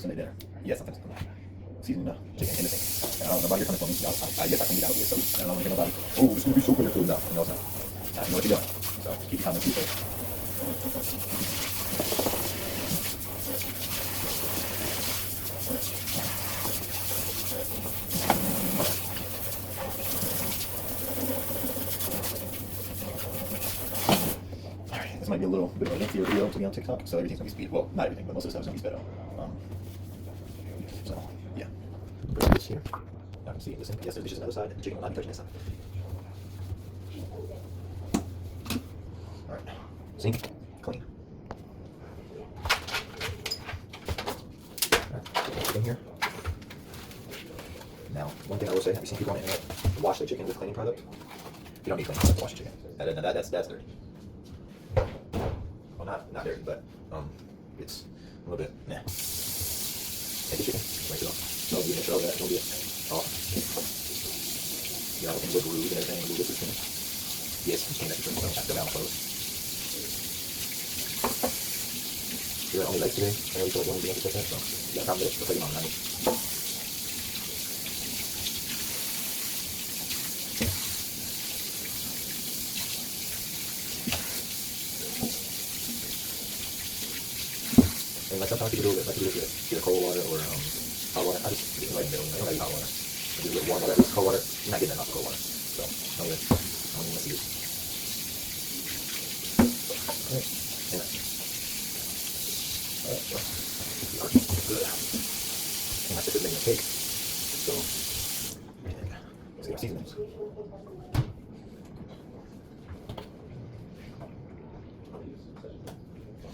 Sunday dinner. Yes, something. Seasoning chicken in the sink. And I don't know about your coming for me. I guess I can get out of here, so I don't want to hear nobody. Oh, this is going to be so good. No, no, it's not. I know what you're doing. So keep your comments to yourself. Alright, this might be a little bit of a lengthier video to be on TikTok, so everything's going to be speed. Well, not everything, but most of the stuff is going to be sped up. So, yeah. Put this here. I can see this. Yes, there's dishes on the other side, and the chicken will not be touching this side. Alright. Sink. Clean. Alright, in here. Now, one thing I will say, have you seen people on the internet wash their chicken with cleaning product? You don't need cleaning product to wash your chicken. That's dirty. Well, not dirty, but it's a little bit, nah. Take the chicken, rinse it off. Don't be an intro of that, don't be it off. You know, with grooves and everything, move this to the chicken. Yes, you can make the chicken, so after down close. You're only legs today, I know you feel like you only be able to take that, so you got time to put it on 90. And like sometimes people do it, with either cold water or hot water. I just get it right in the middle. I don't like hot water. I do it warm water. It's cold water. You're not getting enough cold water. So I don't even see it. Alright. Yeah. Alright, so good. And my sister's making a cake. So let's get our seasonings.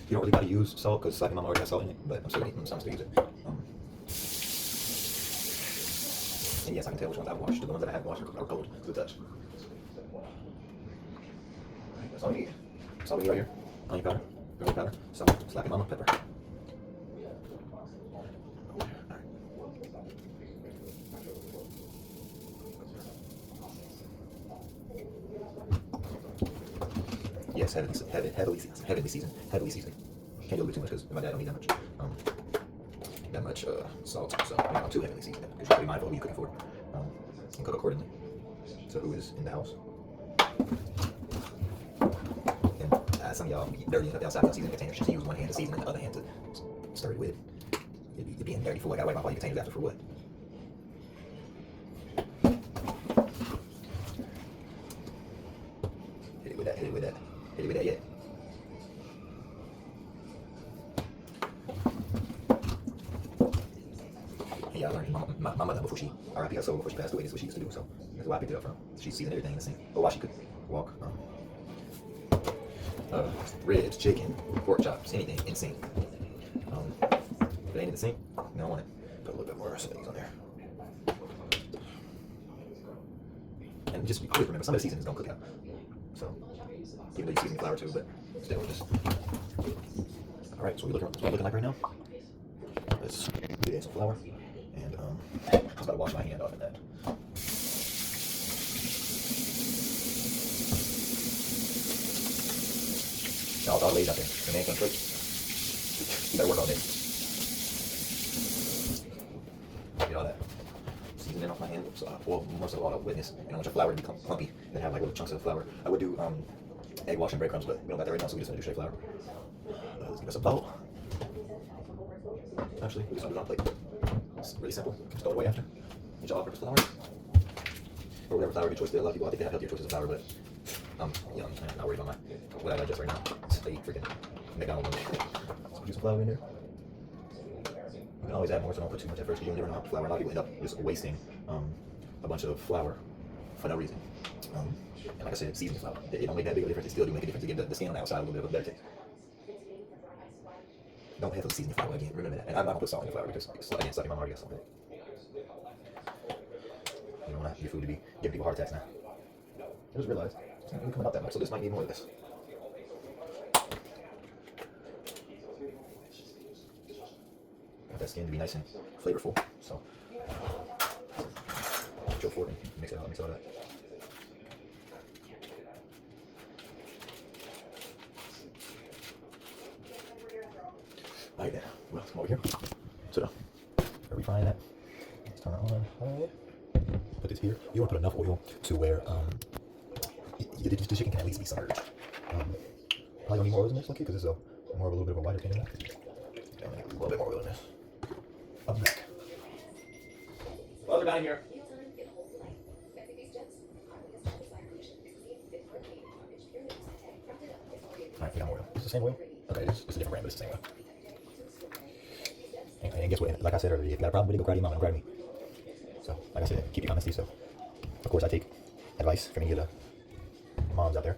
You don't really got to use salt because like my mom already has salt in it, but I'm still use it. And yes, I can tell which ones I've washed. The ones that I haven't washed are cold to the touch. Alright, that's all we need. That's all we need right here. Onion powder, garlic powder, salt, slappy mama, pepper. Yes, heavily seasoned. Can't do a little bit too much because my dad don't eat that much salt, so I'm not too heavily seasoned. Because you have to be mindful of who you're cooking for, and cook accordingly to who is in the house. And some of y'all be dirty up outside of seasoning containers. Just use one hand to season and the other hand to stir it with. You're being dirty for what? I gotta wipe off all your containers after for what? Hit it with that. Hit it with that, yeah. Yeah, I learned my mother before she RIP got sober, before she passed away. This is what she used to do, so that's why I picked it up from. She seasoned everything in the sink. But while she could walk, ribs, chicken, pork chops, anything in the sink. If it ain't in the sink, you don't want it. Put a little bit more seasonings on there. And just always remember, some of the seasonings don't cook out. So, even though you season your flour too, but still just. Alright, so what are we looking like right now? Let's get in some flour. And I was about to wash my hand off in that. Y'all all laid out there. The man can't cook. You better work all day. Get all that seasoning off my hand. So well, most of all, I'll witness. You don't want your flour to become clumpy and have like little chunks of flour. I would do egg wash and breadcrumbs, but we don't got that right now, so we just gonna do straight flour. Let's give us a bowl. Actually, we just want to do it on a plate. It's really simple. You can throw it away after. Get your all-purpose flour. Or whatever flour of your choice. A lot of people, I think they have healthier choices of flour, but you know, I'm not worried about what I digest right now. I eat freaking McDonald's. So put some flour in there. You can always add more, so don't put too much at first, because you never know how much flour. A lot of people end up just wasting a bunch of flour for no reason. And like I said, seasoning flour. It don't make that big of a difference. It still do make a difference to give the skin on the outside a little bit of a better taste. Don't heavily season your flour again. Remember that. And I'm not gonna put salt in the flour because again, my mom already got something. You don't want your food to be giving people heart attacks now. I just realized it's not really coming out that much, so this might need more of this. Want that skin to be nice and flavorful, so put your fork and mix it all that. Alright then, well, let's come over here. So, are we frying that? Let's turn it on. High. Put this here. You want to put enough oil to where the chicken can at least be submerged. Probably don't need more oil in this, lucky, because it's more of a little bit of a wider pan. Yeah, I'm gonna get a little bit more oil in this. Up back. Well, we're down here. Alright, we got more oil. It's the same oil? Okay, it's a different brand, but it's the same oil. And guess what? Like I said earlier, if you got a problem with it, go cry to your mom and cry to me. So, like I said, keep your honesty. So, of course, I take advice from any of the moms out there.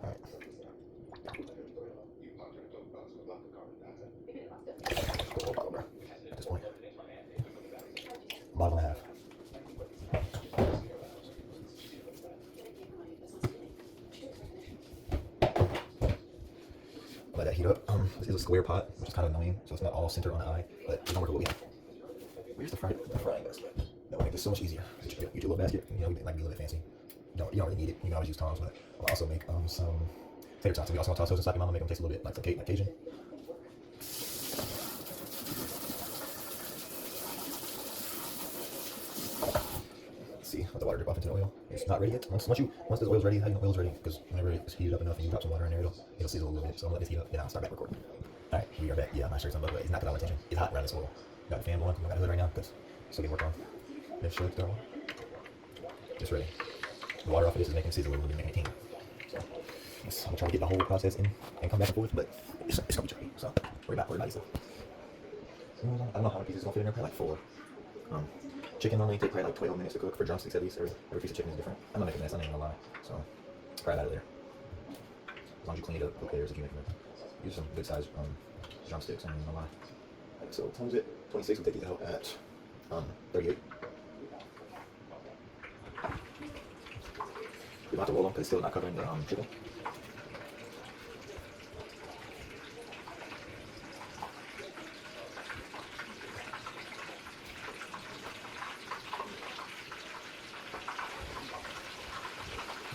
Alright. At this point. Bottle and a half. Let that heat up. This is a square pot, which is kind of annoying, so it's not all centered on the eye, but it's gonna work what we have. Where's the frying basket? That will make this so much easier. You get your little basket, you know, like be a little bit fancy. You don't really need it. You can always use tongs, but I'll also make some tater tots. We also want to toss those inside your mama, make them taste a little bit like some cake, like Cajun. Let's see, let the water drip off into the oil. It's not ready yet. Once this oil's ready, how do you know oil's ready? Because whenever it's heated up enough and you drop some water in there, it'll sizzle a little bit. So I'm gonna let this heat up, then I'll start back recording. All right, we are back. Yeah, I'm not sure it's on, but it's not that all attention. It's hot around this oil. Got the fan going. I got the hood right now because it's still getting worked on. Make sure it's done. It's ready. The water off of this is making it sizzle a little bit, making it tingle. So I'm gonna try to get the whole process in and come back and forth, but it's gonna be tricky. So worry about yourself. I don't know how many pieces gonna fit in there. Probably like 4. Chicken only take probably like 12 minutes to cook for drumsticks at least. Every piece of chicken is different. I'm not making a mess. I'm not even gonna lie. So fry it out of there. As long as you clean it up, who cares if you make a mess? Use some good sized drumsticks. I'm not even gonna lie. Right, so what time is it? 26. We'll take these out at 38. We're about to roll them because it's still not covering the chicken.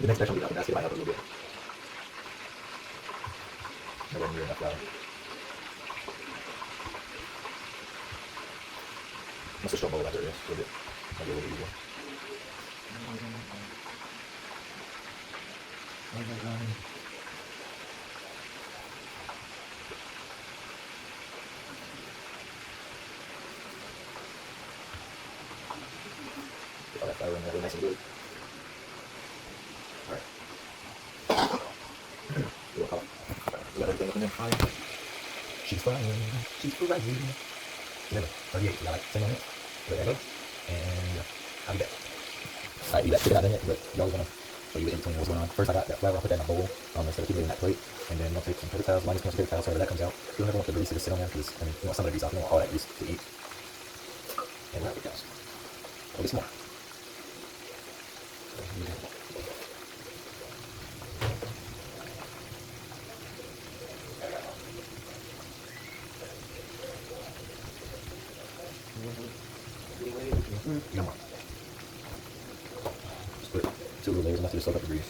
The next batch will be out the basket. I have a little bit. Nowhere near enough flour. Must have strong bowl after this a little bit. Might be a little bit easier. Get all that flour in there, nice and good. Alright. We got everything up in there frying. She's frying. Remember, 38, we got like 10 minutes. Let that go. And I'll be back. Alright, you got chicken out in it, but y'all gonna show you in between what's going on. First, I got that flour, I'll put that in a bowl instead of keeping it in that plate. And then I'll take some paper towels, minus paper towels, so that comes out. You don't ever want the grease to just sit on there because, I mean, you want some of the grease off, you don't want all that grease to eat. And there it goes. A little bit more. No more. Split 2 little layers enough to just soak up the grease.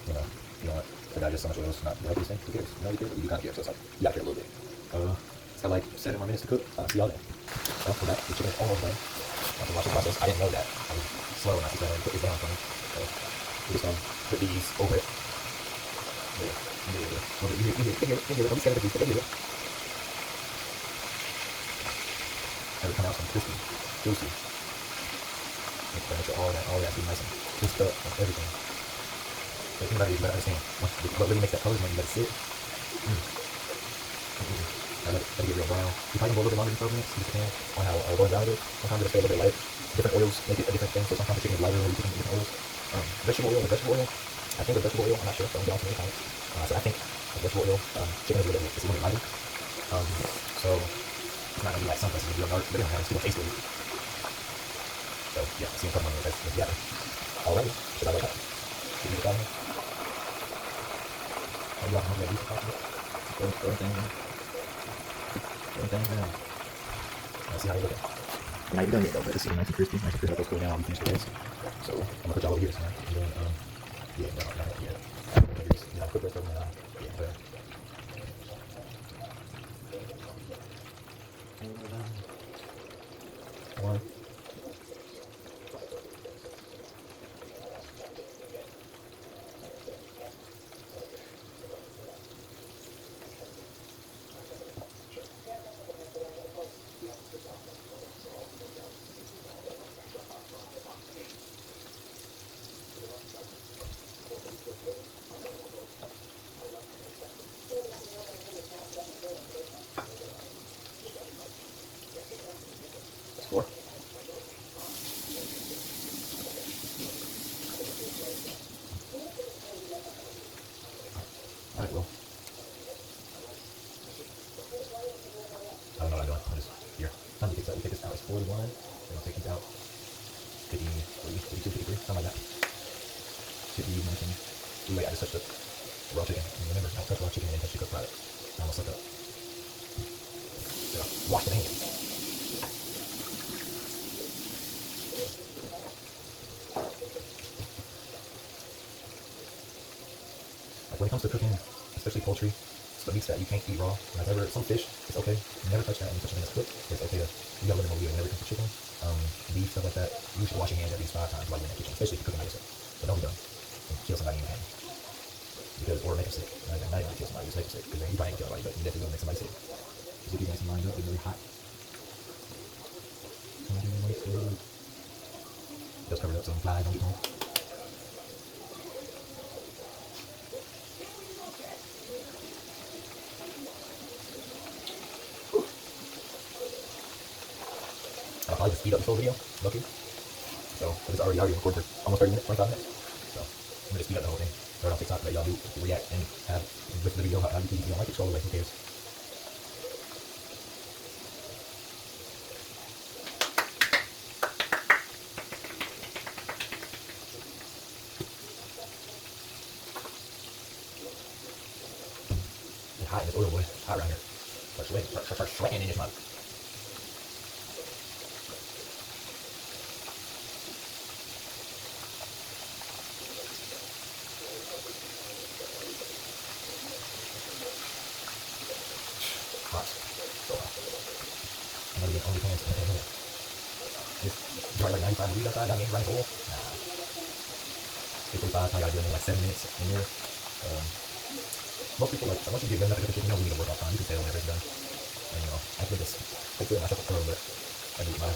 You know what? The guy just so much oil is not the healthiest thing. Who cares? You know, you kind of care, so it's like, you gotta care a little bit. It's got like 7 more minutes to cook. See y'all then. Well, for that, the chicken's almost done. I can watch the process. I didn't know that. I was slow enough to go and put this down for me. So, we're just gonna put these over it. Yeah. Don't be scared of the grease, but they do it. It'll come out some crispy, juicy. Make sure all that be nice and crisped up and everything. The thing about it is you better understand what really makes that color is when you let it sit. Let it get real brown. You probably can go a little bit longer than 12 minutes. You just can on how oil dry it is. Sometimes it'll stay a little bit light. Different oils make it a different thing. So sometimes the chicken is lighter when you put it in different oils. Vegetable oil. I think the vegetable oil, I'm not sure, so I'm down to many times. So I think the vegetable oil, chicken is a little bit lighter. So it's not gonna be like some places real dark, but it still taste good. So yeah, see them coming on that's yeah. Alright, should I like that? Give me the bottom. Oh, you want to have that everything down. Let's see how you look at it. Not even done yet though, but it's nice and crispy. Nice and crispy. Let those cool down while we finish the base. So I'm gonna put y'all over here this time. And then yeah, no, not yet. You know, cook the rest of them and yeah, but. One. Four. Alright, well. I don't know what I'm doing. I'm just here. Time to take this out. We take this out. It's 41. Then I'll take these out. 50, 52, 53, something like that. Should be nice and. Ooh, wait, I just touched the raw chicken. And remember, I touched raw chicken and then touched the cooked product. I almost slipped up. So, wash the hands. Like when it comes to cooking, especially poultry, the meats that you can't eat raw, like never, some fish, it's okay. You never touch that when you touch something that's cooked. It's okay to, you gotta let them know whenever it comes to chicken, beef, stuff like that. You should wash your hands at least 5 times while you're in the kitchen, especially if you're cooking by yourself. But don't be done and kill somebody in your hand. Because, or make them sick. Not even kill somebody, just make them sick. Because then you probably ain't kill nobody, but you definitely gonna make somebody sick. Because if you guys lined up, it's really hot. Just cover it up so flies don't get home. I'll probably just speed up this whole video, lucky. So, it's already recorded for almost 30 minutes, 25 minutes. So, I'm gonna speed up the whole thing. Throw it on TikTok, let y'all do react and have with the video how you don't like it, scroll away, who cares? It's hot in this oil, boy. It's hot around here. Start sweating in this mouth. Hot. So hot. I'm gonna get only pants in a minute. It's dry like 95 degrees outside. I mean, running oil. Nah. 45, I gotta do it in like 7 minutes in here. Most people like, once you get good enough at the kitchen, you don't need to work all the time. You can tell whenever it's done. And you know, I think it's hopefully myself a pro, but I do my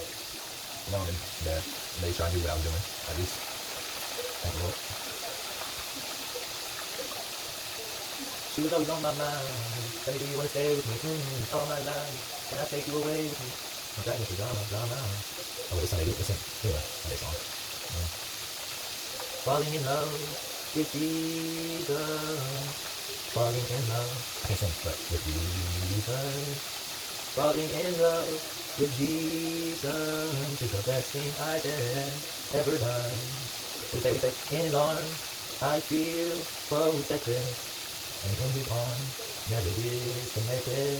mom and dad, and they try to do what I was doing, at least. Thank the Lord. She was always on my mind. Tell me, do you want to stay with me? All my life. Can I take you away with me? I'm dragging for drama, drama. Oh, wait, it's Sunday. Listen, anyway, Sunday song. Yeah. Falling in love with Jesus. Falling in love. I can't sing, but with Jesus. Falling in love with Jesus is the best thing I ever done. We say, in his arms I feel protected. And in his arms, never disconnected.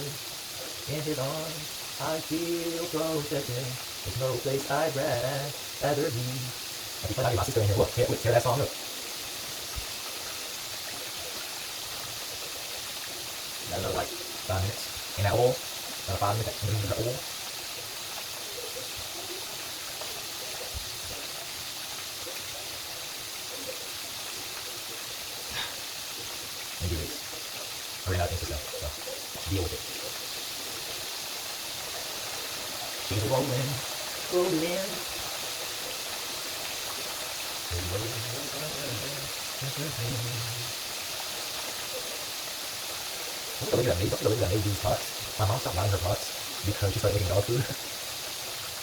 In his arms, I feel protected. There's no place I'd rather be. I can my sister in here. Look, tear that song up. Another like 5 minutes in that oil. Another 5 minutes in the oil. And do this. We're not into stuff, so deal with it. She's rolling, rolling. What's the lady that made these pots? My mom stopped buying her pots because she started making dog food.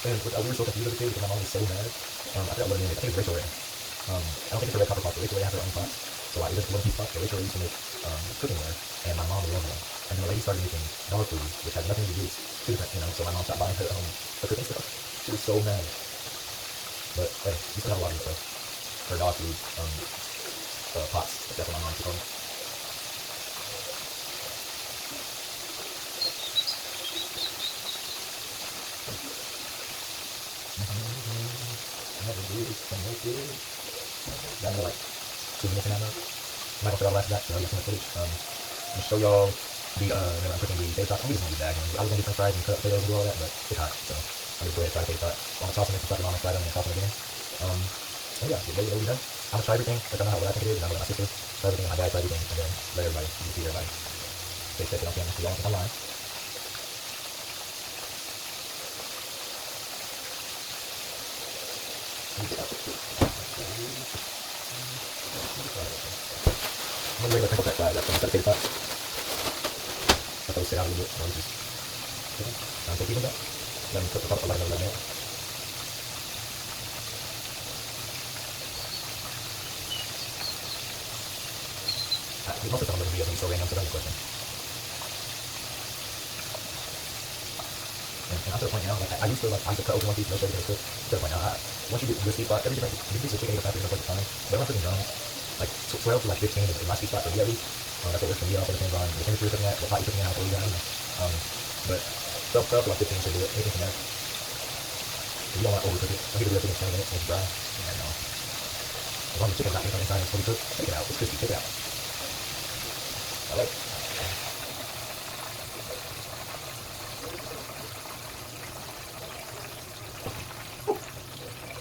And we were so confused as a kid because my mom was so mad. I forgot what her name is. I think it's Rachel Ray. I don't think it's a red copper pot, but Rachel Ray has her own pots. So like, there's one of these pots that Rachel Ray used to make cookware, and my mom loved them. And then the lady started making dog food, which had nothing to do with two different, you know. So my mom stopped buying her cooking stuff. She was so mad. But hey, we still have a lot of stuff. Her dog food pots. That's what my mom took home. never did make it. Got another like 2 minutes in that mode. I'm not gonna show y'all the last of that, so I'll get some footage. I'm gonna show y'all the when I'm cooking the tater tots. I'm just gonna be bagging. I was gonna do french fries and cut up potatoes and do all that, but it's hot, so I'll just go ahead and try the tater tot. I'm gonna toss them in some stuff, and I'm gonna fry them and toss them again. So yeah, get ready to done. I'm gonna try everything. Let y'all know what I think it is, and I'm gonna let my sister try everything, and my dad try everything, and then let everybody see everybody. Stay set on camera, so y'all don't think I'm lying. I'm gonna regular crinkle cut fries. That's gonna cut the tater tot. Let those sit out a little bit. So I'm just take these ones out. Let them cook for about another 11 minutes. Most of the time I'm going to be able to so random, so that's a question. And I'm to the point now, like I used to cut open one piece, no everything was cooked. To the point now, once you get your sweet spot, every piece of chicken you have to the time. But I'm cooking drums, like 12 to like 15 is my sweet spot for me at least. That's what works for me. All depends on the temperature you're cooking at, what pot you're cooking at, what you got. But 12 to like 15 should do it. Anything from there. If you don't want to overcook it, I'll give it a real 20 minutes and it's dry. And as long as the chicken's not getting inside and it's fully cooked, take it out. It's crispy, take it out. I like it.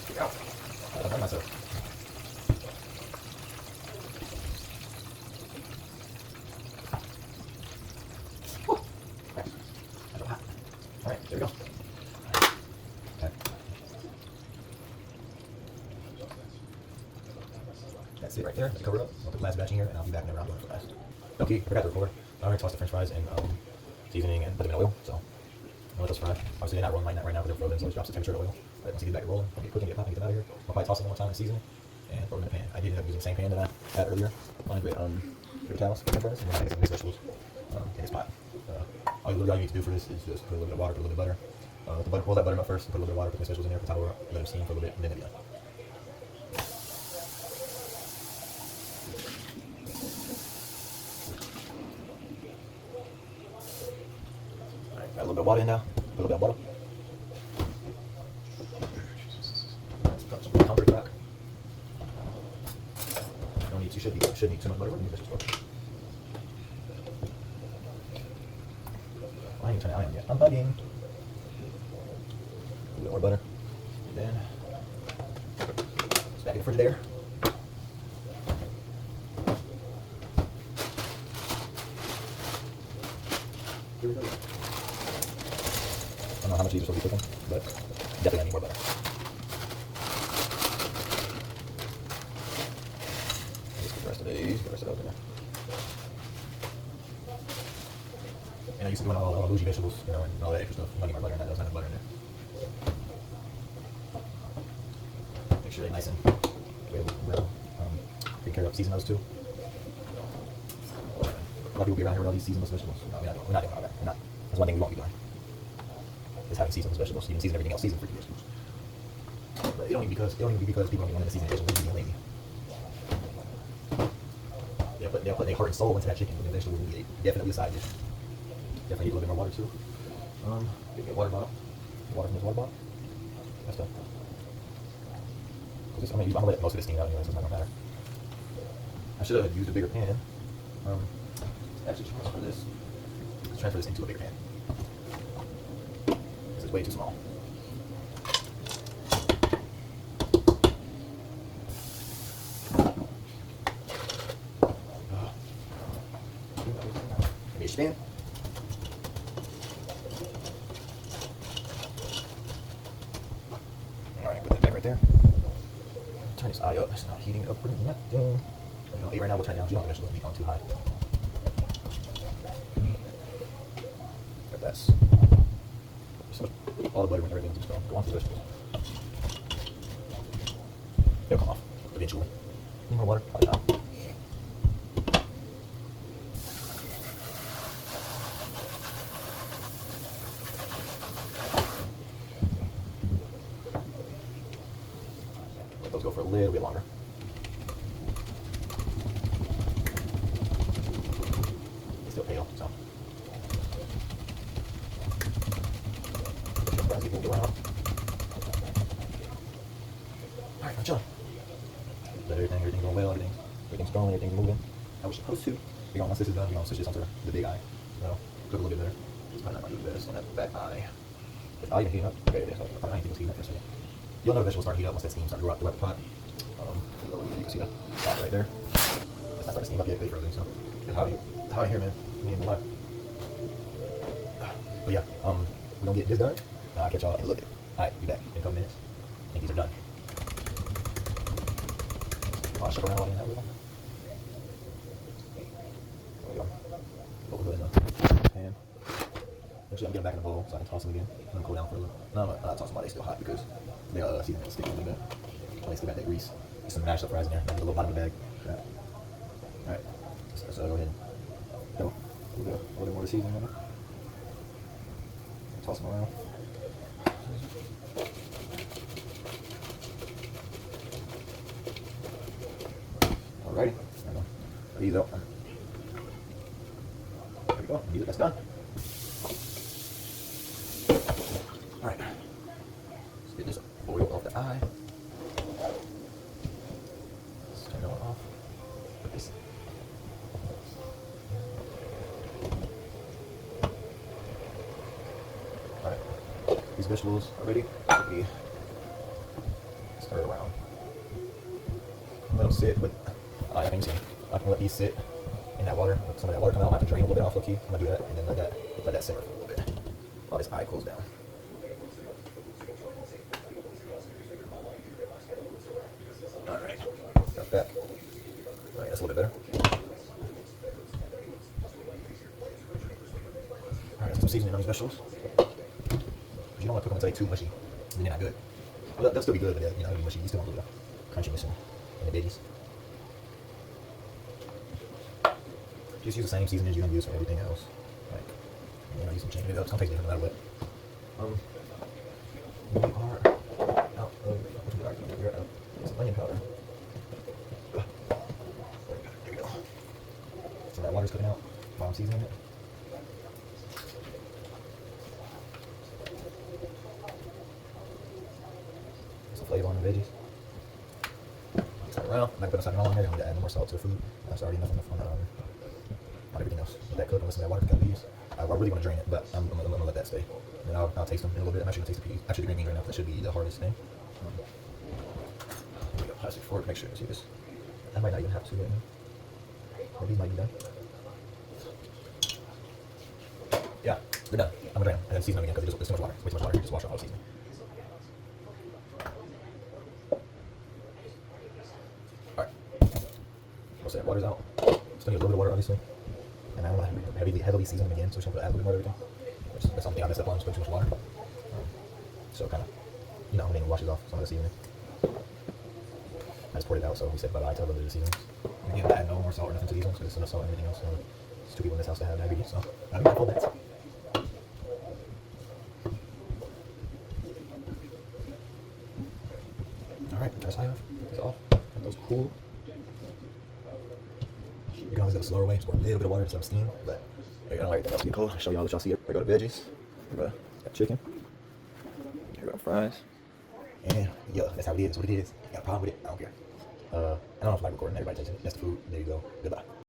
Get out. I done myself. Alright, there we go. Okay. That's it right there. Let's cover it up. I'll put the last batch in here and I'll be back whenever I'm doing it for last. Okay, I forgot to record. I already tossed the french fries in seasoning and put them in oil, so I'll let those fry. Obviously, they're not rolling right now because they're frozen, so it drops the temperature of oil. But once you get back to rolling, I'll get cooking, get popping, get them out of here. I'll probably toss them one more time in seasoning and throw them in the pan. I did end up using the same pan that I had earlier. Lined with paper towels, french fries, and then I get some mixed vegetables in this pot. All you need to do for this is just put a little bit of water, put a little bit of butter. Boil that butter up first, and put a little bit of water, put the mixed vegetables in there, put the towel up, let them steam for a little bit, and then it'll be done. Got a little bit of water in now, a little bit of butter. Let's put some comfort back. You shouldn't need too much butter. I ain't turning it on yet. I'm bugging. A little bit more butter. And then it's back in the Frigidaire. Here we go. I don't know how much these are supposed to be cooking, but definitely I need more butter. Let's get the rest of these, get the rest of those in there. And I used to do all bougie vegetables, and all that extra stuff. I need more butter in that. There's not enough butter in there. Make sure they're nice and well taken care of. Season those too. A lot of people be around here with all these seasonless vegetables. No, we're not doing all that. We're not. That's one thing we won't be doing. Is having seasonless vegetables. You can season everything else. Season fruit vegetables. But it don't even be because people don't want to season vegetables. They're lazy. They'll put their heart and soul into that chicken. But the vegetables will be definitely a side dish. Definitely need a little bit more water too. Get a water bottle. Water from this water bottle. That's done. I'm gonna let most of this steam out anyway, so it's not gonna matter. I should have used a bigger pan. Actually, let's transfer this into a bigger pan. This is way too small. Give me a spin. Alright, put that back right there. Turn this eye up. It's not heating up pretty much. Right now we'll turn it down. You don't want the vegetables to be going too high. But that's all the butter and everything's just going to go on to the vegetables. They'll come off eventually. Need more water? Probably not. Let those go for a little bit longer. Still pale, so. People go around. Alright, I'm chilling. But everything's going well, everything's growing, everything's moving. How we're supposed to. We're gonna, once this is done, we're gonna switch this onto the big eye. So, look a little bit better. I'm not gonna do this on that back eye. If I even heat up, okay, it is. I don't think it's heating up for a second. You'll know the vegetables start to heat up once that steam starts to go out throughout the pot. You can see that spot right there. It's not starting to steam up yet, but it's frozen, so. It's hot in here, man. Me and my life. But yeah, we're gonna get this done. I'll catch y'all in a little bit. Alright, be back in a couple minutes. I think these are done. I'll shake around while you're in that with them. There we go. What we're doing now. And actually, I'm getting back in the bowl so I can toss them again. Let them cool down for a little. No, I'm not tossing them while they're still hot because they seasoning is sticking a little bit. When they still got that grease. There's some mashed up fries in there. That's the little bottom of the bag. Alright. So go ahead and go. A little bit more of the seasoning on it. Toss them around. Alrighty. These out. There we go. That's done. Alright. Let's get this oil off the eye. Let's turn that one off. Put this. Alright. These vegetables are ready. Stir it around. Let them sit with. I can let these sit in that water. Let some of that water come out. I have to drain a little bit off, low key. I'm gonna do that and then let that simmer for a little bit while this eye cools down. Alright. Got that. Alright, that's a little bit better. Alright, let's some seasoning on these vegetables. You don't want to cook them until they're too mushy. Then they're not good. Well, they'll still be good, but you know, they'll be mushy. You still want a little crunchiness in the veggies. Just use the same seasoning as you're gonna use for everything else. Like, you know, use some changing it up. It's gonna taste different no matter what. We are out of we're out of some onion powder. There we go. So that water's cooking out while I'm seasoning it. Some flavor on the veggies. Turn around. I'm not gonna put something on there. I'm gonna add more salt to the food. That's already enough on everything else. Let that cook and listen to that water become leaves. I really want to drain it, but I'm gonna let that stay. And then I'll taste them in a little bit. I'm actually gonna taste the peas. Actually, the green beans right now. That should be the hardest thing. There we go. Plastic fork. Make sure you see this. I might not even have to right now. Or these might be done. Yeah, they're done. I'm gonna drain them and then season them again because it's too much water. It's way too much water. You just wash off all the seasoning. Alright. Once that water's out, still need a little bit of water, obviously. And I don't want to heavily season them again, so we're just going to add a little bit more of everything. That's something I messed up on, just put too much water. So kind of, you know, when it washes off some of the seasoning. I just poured it out, so we said bye-bye to a little bit of the seasonings. We're going to add no more salt or nothing to these ones, because there's enough salt and everything else. So there's 2 people in this house that have diabetes, so I'm mindful of that. Alright, try this eye off. Take this off. Let those cool. You can always go a slower way, just pour a little bit of water to some steam, but I don't like that else to get cold. I'll show y'all what y'all see here. There go the veggies. Got chicken. Here go fries. And yeah, that's how it is. That's what it is. Got a problem with it? I don't care. I don't know if I like recording. Everybody takes it. That's the food. There you go. Goodbye.